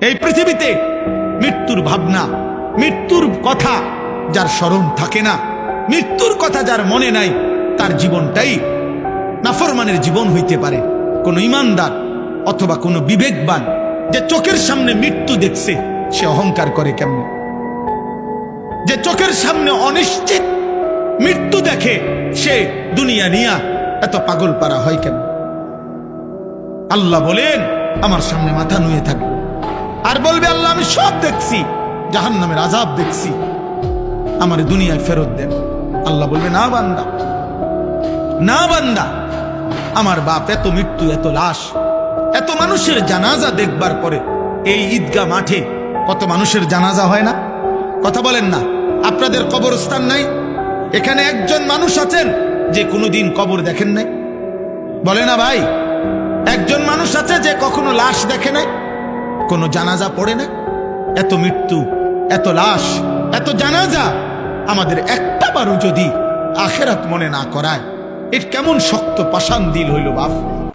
এই পৃথিবীতে মৃত্যুর ভাবনা, মৃত্যুর কথা যার স্মরণ থাকে না, মৃত্যুর কথা যার মনে নাই, তার জীবনটাই নাফরমানের জীবন হইতে পারে। কোন ইমানদার অথবা কোন বিবেকবান যে চোখের সামনে মৃত্যু দেখছে, সে অহংকার করে কেমনে? যে চোখের সামনে অনিশ্চিত মৃত্যু দেখে, সে দুনিয়া নিয়া এত পাগল পারা হয় কেন? আল্লাহ বলেন আমার সামনে মাথা নুয়ে থাকবে আর বলবে, আল্লাহ আমি সব দেখছি, জাহান্নামের আযাব দেখছি, আমার দুনিয়ায় ফেরত দেন। আল্লাহ বলবে, না বান্দা, না বান্দা, আমার বাপ এত মৃত্যু, এত লাশ, এত মানুষের জানাজা দেখবার পরে এই ঈদগাহ মাঠে কত মানুষের জানাজা হয় না? কথা বলেন না? আপনাদের কবরস্থান নাই? এখানে একজন মানুষ আছেন যে কোনোদিন কবর দেখেন নাই? বলে না ভাই, একজন মানুষ আছে যে কখনো লাশ দেখে নাই, কোনো জানাজা পড়ে না? এত মৃত্যু, এত লাশ, এত জানাজা, আমাদের একটা বারও যদি আখেরাত মনে না করায়, এর কেমন শক্ত পাষাণ দিল হইল বাপ।